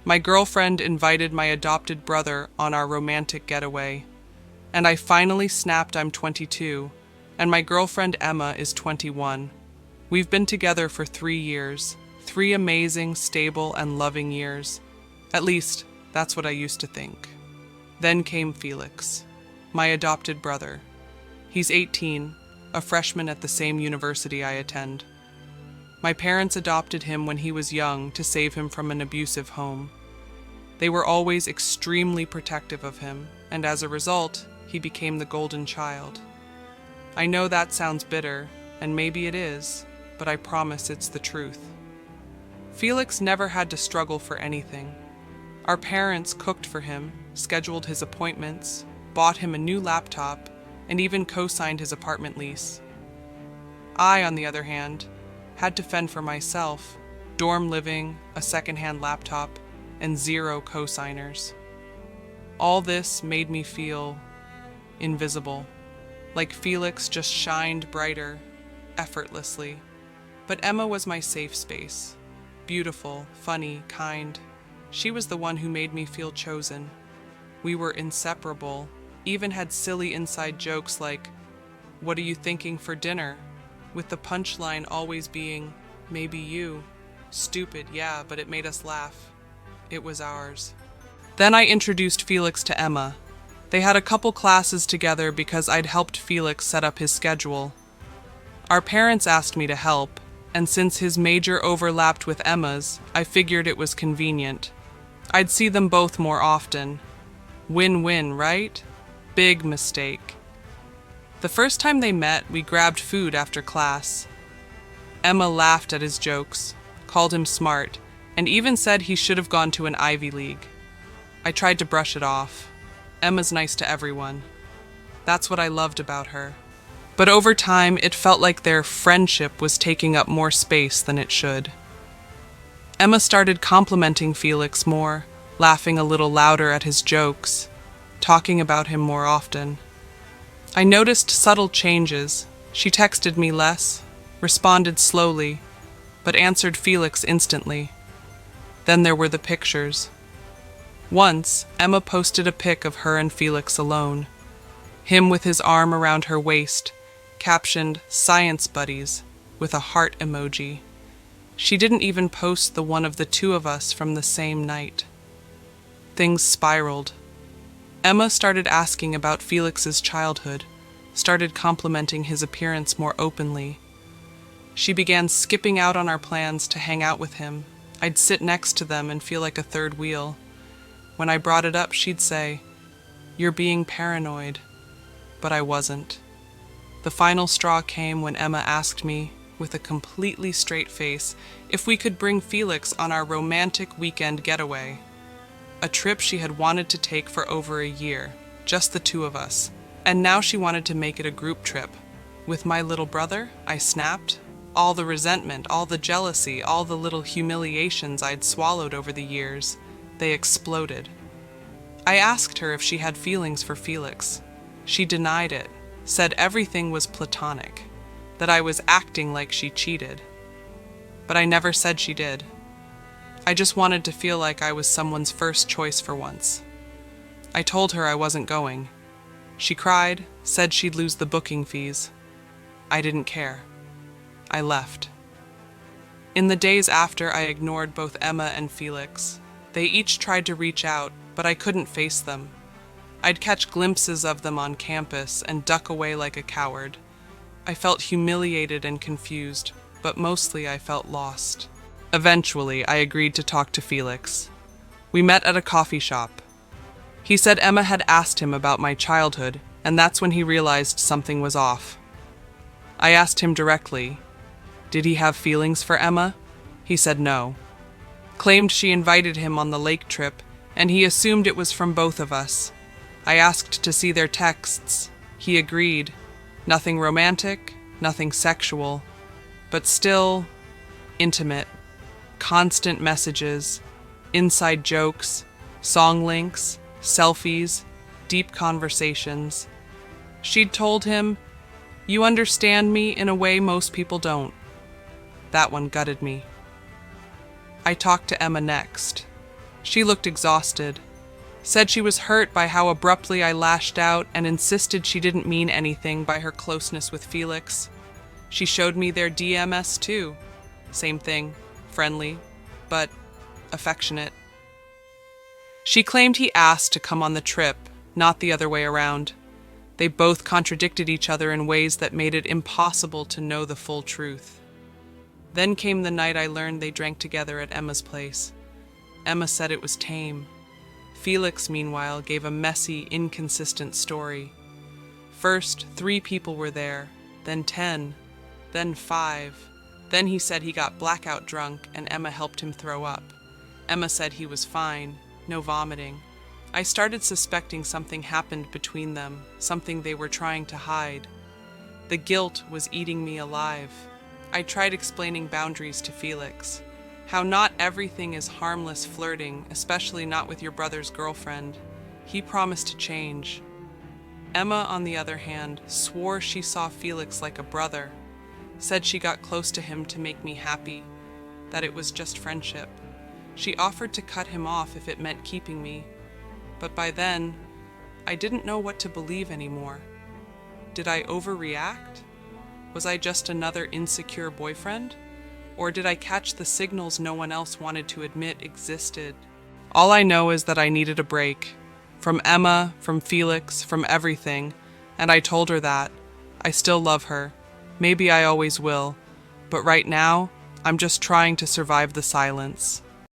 My girlfriend invited my adopted brother on our romantic getaway, and I finally snapped I'm 22, and my girlfriend Emma is 21. We've been together for 3 years, 3 amazing, stable, and loving years. At least, that's what I used to think. Then came Felix, my adopted brother. He's 18, a freshman at the same university I attend. My parents adopted him when he was young to save him from an abusive home. They were always extremely protective of him, and as a result, he became the golden child. I know that sounds bitter, and maybe it is, but I promise it's the truth. Felix never had to struggle for anything. Our parents cooked for him, scheduled his appointments, bought him a new laptop, and even co-signed his apartment lease. I, on the other hand, had to fend for myself, dorm living, a secondhand laptop, and 0 co-signers. All this made me feel invisible, like Felix just shined brighter, effortlessly. But Emma was my safe space. Beautiful, funny, kind. She was the one who made me feel chosen. We were inseparable, even had silly inside jokes like, "What are you thinking for dinner?" with the punchline always being, "Maybe you." Stupid, yeah, but it made us laugh. It was ours. Then I introduced Felix to Emma. They had a couple classes together because I'd helped Felix set up his schedule. Our parents asked me to help, and since his major overlapped with Emma's, I figured it was convenient. I'd see them both more often. Win-win, right? Big mistake. The first time they met, we grabbed food after class. Emma laughed at his jokes, called him smart, and even said he should have gone to an Ivy League. I tried to brush it off. Emma's nice to everyone. That's what I loved about her. But over time, it felt like their friendship was taking up more space than it should. Emma started complimenting Felix more, laughing a little louder at his jokes, talking about him more often. I noticed subtle changes. She texted me less, responded slowly, but answered Felix instantly. Then there were the pictures. Once, Emma posted a pic of her and Felix alone. Him with his arm around her waist, captioned "Science Buddies" with a heart emoji. She didn't even post the one of the 2 of us from the same night. Things spiraled. Emma started asking about Felix's childhood, started complimenting his appearance more openly. She began skipping out on our plans to hang out with him. I'd sit next to them and feel like a third wheel. When I brought it up, she'd say, "You're being paranoid." But I wasn't. The final straw came when Emma asked me, with a completely straight face, if we could bring Felix on our romantic weekend getaway. A trip she had wanted to take for over a year, just the 2 of us. And now she wanted to make it a group trip. With my little brother, I snapped. All the resentment, all the jealousy, all the little humiliations I'd swallowed over the years, they exploded. I asked her if she had feelings for Felix. She denied it, said everything was platonic, that I was acting like she cheated. But I never said she did. I just wanted to feel like I was someone's first choice for once. I told her I wasn't going. She cried, said she'd lose the booking fees. I didn't care. I left. In the days after, I ignored both Emma and Felix. They each tried to reach out, but I couldn't face them. I'd catch glimpses of them on campus and duck away like a coward. I felt humiliated and confused, but mostly I felt lost. Eventually, I agreed to talk to Felix. We met at a coffee shop. He said Emma had asked him about my childhood, and that's when he realized something was off. I asked him directly, did he have feelings for Emma? He said no. Claimed she invited him on the lake trip, and he assumed it was from both of us. I asked to see their texts. He agreed. Nothing romantic, nothing sexual, but still intimate. Constant messages, inside jokes, song links, selfies, deep conversations. She'd told him, "You understand me in a way most people don't." That one gutted me. I talked to Emma next. She She looked exhausted. Said she was hurt by how abruptly I lashed out and insisted she didn't mean anything by her closeness with Felix. She showed me their DMS too. Same thing, friendly, but affectionate. She claimed he asked to come on the trip, not the other way around. They both contradicted each other in ways that made it impossible to know the full truth. Then came the night I learned they drank together at Emma's place. Emma said it was tame. Felix, meanwhile, gave a messy, inconsistent story. First, 3 people were there, then 10, then 5. Then he said he got blackout drunk and Emma helped him throw up. Emma said he was fine, no vomiting. I started suspecting something happened between them, something they were trying to hide. The guilt was eating me alive. I tried explaining boundaries to Felix. How not everything is harmless flirting, especially not with your brother's girlfriend. He promised to change. Emma, on the other hand, swore she saw Felix like a brother. Said she got close to him to make me happy, that it was just friendship. She offered to cut him off if it meant keeping me. But by then, I didn't know what to believe anymore. Did I overreact? Was I just another insecure boyfriend? Or did I catch the signals no one else wanted to admit existed? All I know is that I needed a break. From Emma, from Felix, from everything. And I told her that. I still love her. Maybe I always will. But right now, I'm just trying to survive the silence.